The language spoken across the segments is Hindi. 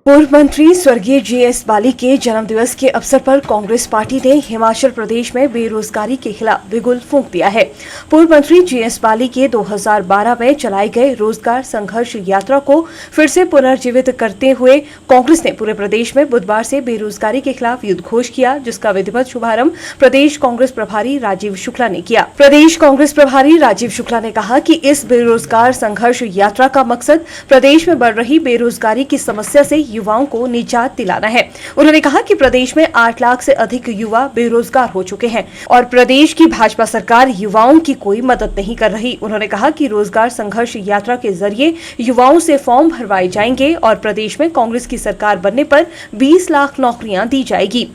पूर्व मंत्री स्वर्गीय जीएस बाली के जन्मदिवस के अवसर पर कांग्रेस पार्टी ने हिमाचल प्रदेश में बेरोजगारी के खिलाफ बिगुल फूंक दिया है। पूर्व मंत्री जीएस बाली के 2012 में चलाए गए रोजगार संघर्ष यात्रा को फिर से पुनर्जीवित करते हुए कांग्रेस ने पूरे प्रदेश में बुधवार से बेरोजगारी के खिलाफ युद्ध घोष किया, जिसका विधिवत शुभारंभ प्रदेश कांग्रेस प्रभारी राजीव शुक्ला ने किया। प्रदेश कांग्रेस प्रभारी राजीव शुक्ला ने कहा कि इस बेरोजगार संघर्ष यात्रा का मकसद प्रदेश में बढ़ रही बेरोजगारी की समस्या से युवाओं को निजात दिलाना है। उन्होंने कहा कि प्रदेश में 8 लाख से अधिक युवा बेरोजगार हो चुके हैं और प्रदेश की भाजपा सरकार युवाओं की कोई मदद नहीं कर रही। उन्होंने कहा कि रोजगार संघर्ष यात्रा के जरिए युवाओं से फॉर्म भरवाए जाएंगे और प्रदेश में कांग्रेस की सरकार बनने पर 20 लाख नौकरियां दी जाएगी।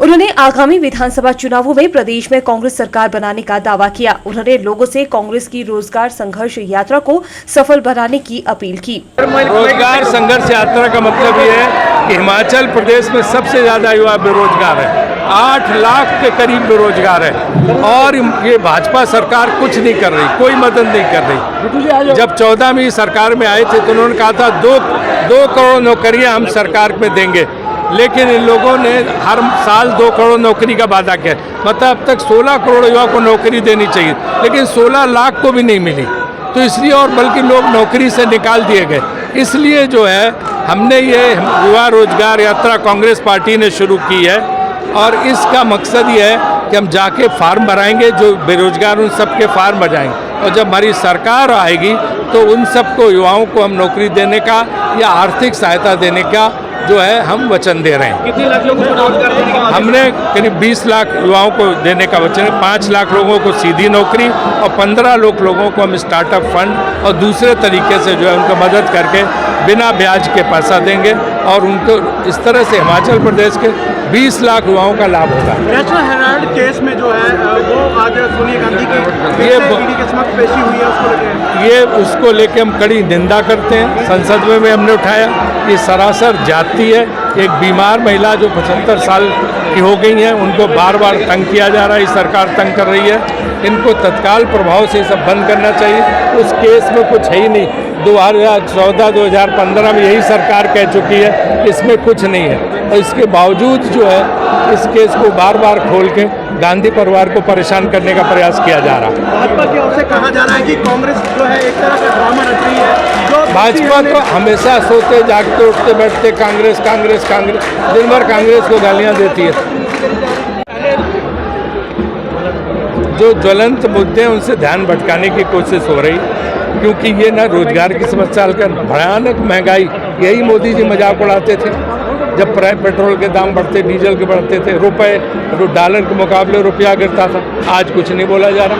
उन्होंने आगामी विधानसभा चुनावों में प्रदेश में कांग्रेस सरकार बनाने का दावा किया। उन्होंने लोगों से कांग्रेस की रोजगार संघर्ष यात्रा को सफल बनाने की अपील की। रोजगार संघर्ष यात्रा का मतलब ये है कि हिमाचल प्रदेश में सबसे ज्यादा युवा बेरोजगार है, 8 लाख के करीब बेरोजगार है और ये भाजपा सरकार कुछ नहीं कर रही, कोई मदद नहीं कर रही। जब 14 में सरकार में आए थे तो उन्होंने कहा था 2 करोड़ नौकरियां हम सरकार में देंगे, लेकिन इन लोगों ने हर साल 2 करोड़ नौकरी का वादा किया। मतलब अब तक 16 करोड़ युवा को नौकरी देनी चाहिए, लेकिन 16 लाख को भी नहीं मिली। तो इसलिए और बल्कि लोग नौकरी से निकाल दिए गए। इसलिए जो है हमने ये युवा रोजगार यात्रा कांग्रेस पार्टी ने शुरू की है और इसका मकसद ये है कि हम जाके फार्म भराएंगे, जो बेरोजगार उन सबके फार्म भराएंगे और जब हमारी सरकार आएगी तो उन सबको युवाओं को हम नौकरी देने का या आर्थिक सहायता देने का जो है हम वचन दे रहे हैं। कितने लाख लोगों को रोजगार देने का हमने करीब 20 लाख युवाओं को देने का वचन है। 5 लाख लोगों को सीधी नौकरी और 15 लाख लोगों को हम स्टार्टअप फंड और दूसरे तरीके से जो है उनको मदद करके बिना ब्याज के पैसा देंगे और उनको इस तरह से हिमाचल प्रदेश के 20 लाख युवाओं का लाभ होगा। नेशनल हेराल्ड केस में जो है वो आज सोनिया गांधी की ईडी के समक्ष पेशी हुई है, उसको लेके हम कड़ी निंदा करते हैं। संसद में हमने उठाया, ये सरासर जाति है। एक बीमार महिला जो 75 साल की हो गई हैं, उनको बार बार तंग किया जा रहा है, सरकार तंग कर रही है। इनको तत्काल प्रभाव से सब बंद करना चाहिए। उस केस में कुछ है ही नहीं। 2014-2015 में यही सरकार कह चुकी है इसमें कुछ नहीं है और इसके बावजूद जो है इस केस को बार बार खोल के गांधी परिवार को परेशान करने का प्रयास किया जा रहा है। भाजपा की ओर से कहा जा रहा है कि कांग्रेस जो है एक तरह का ड्रामा रच रही है। जो भाजपा तो हमेशा सोते जागते उठते बैठते कांग्रेस कांग्रेस कांग्रेस, दिन भर कांग्रेस को गालियां देती है। जो ज्वलंत मुद्दे हैं उनसे ध्यान भटकाने की कोशिश हो रही, क्योंकि ये ना रोजगार की समस्या हल कर, भयानक महंगाई, यही मोदी जी मजाक उड़ाते थे जब पेट्रोल के दाम बढ़ते, डीजल के बढ़ते थे, डॉलर के मुकाबले रुपया गिरता था। आज कुछ नहीं बोला जा रहा।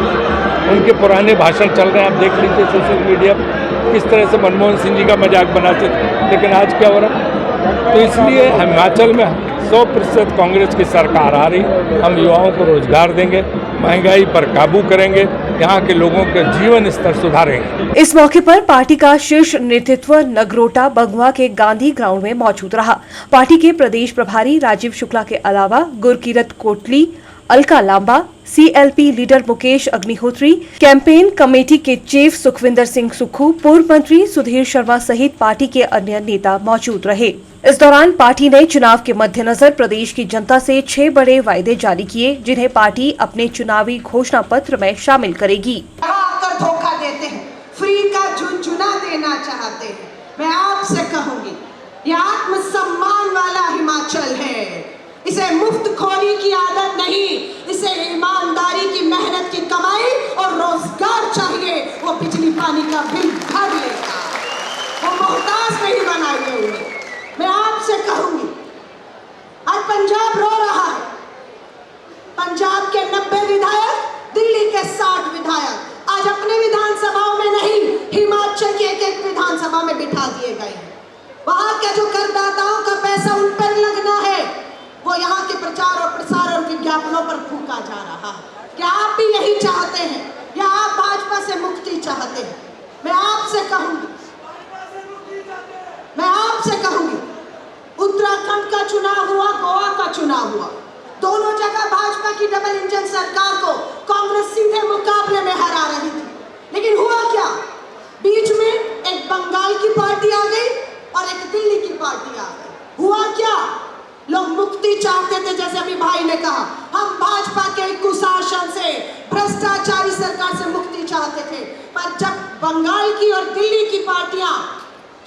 उनके पुराने भाषण चल रहे हैं, आप देख लीजिए सोशल मीडिया पर किस तरह से मनमोहन सिंह जी का मजाक बनाते थे, लेकिन आज क्या हो रहा। तो इसलिए हिमाचल में 100% कांग्रेस की सरकार आ रही, हम युवाओं को रोजगार देंगे, महंगाई पर काबू करेंगे, यहाँ के लोगों का जीवन स्तर सुधारेंगे। इस मौके पर पार्टी का शीर्ष नेतृत्व नगरोटा बगवा के गांधी ग्राउंड में मौजूद रहा। पार्टी के प्रदेश प्रभारी राजीव शुक्ला के अलावा Gurkirat Kotli, Alka Lamba, CLP leader Mukesh Agnihotri, campaign committee के चीफ सुखविंदर सिंह सुक्खू, पूर्व मंत्री सुधीर शर्मा सहित पार्टी के अन्य नेता मौजूद रहे। इस दौरान पार्टी ने चुनाव के मद्देनजर प्रदेश की जनता से 6 बड़े वायदे जारी किए, जिन्हें पार्टी अपने चुनावी घोषणा पत्र में शामिल करेगी। आकर धोखा देते हैं, फ्री का झुनझुना देना चाहते हैं। मैं आपसे कहूंगी, ये आत्मसम्मान वाला हिमाचल है। इसे मुफ्तखोरी की आदत नहीं, इसे ईमानदारी की, मेहनत की कमाई और रोजगार चाहिए। वो बिजली पानी का बिल भर लेगा, वो मोहताज नहीं बनाएंगे। मैं आपसे कहूंगी, आज पंजाब रो रहा है। पंजाब के 90 विधायक, दिल्ली के 60 विधायक आज अपने विधानसभाओं में नहीं, हिमाचल की एक विधानसभा में बिठा दिए गए हैं। वहां के जो करदाताओं का पैसा उन पर लगना है, वो यहाँ के प्रचार और प्रसार और विज्ञापनों पर फूका जा रहा है। क्या आप भी यही चाहते हैं या आप भाजपा से मुक्ति चाहते हैं? मैं आपसे कहूंगी, उत्तराखंड का चुनाव हुआ, गोवा का चुनाव हुआ, दोनों जगह भाजपा की डबल इंजन सरकार को कांग्रेस सीधे मुकाबले में हरा रही थी। लेकिन हुआ क्या? बीच में एक बंगाल की पार्टी आ गई और एक दिल्ली की पार्टी आ गई। भाई ने कहा, हम भाजपा के कुशासन से, भ्रष्टाचारी सरकार से मुक्ति चाहते थे, पर जब बंगाल की और दिल्ली की पार्टियां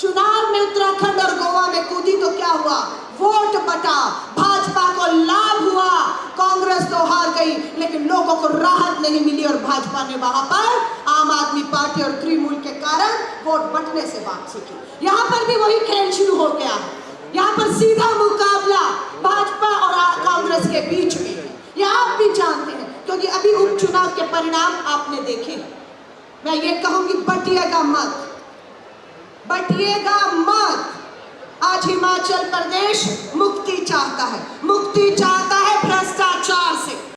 चुनाव में उत्तराखंड और गोवा में कूदी तो क्या हुआ? वोट बटा, भाजपा को लाभ हुआ, कांग्रेस तो हार गई, लेकिन लोगों को राहत नहीं मिली और भाजपा ने वहां पर आम आदमी पार्टी और तृणमूल के कारण वोट बटने से वापसी की। यहाँ पर भी वही खेल शुरू हो गया है। यहाँ पर सीधा मुकाबला भाजपा और कांग्रेस के बीच में है। ये आप भी जानते हैं, क्योंकि अभी उपचुनाव के परिणाम आपने देखे। मैं ये कहूंगी, बटिएगा मत, बटिएगा मत। आज हिमाचल प्रदेश मुक्ति चाहता है, मुक्ति चाहता है भ्रष्टाचार से।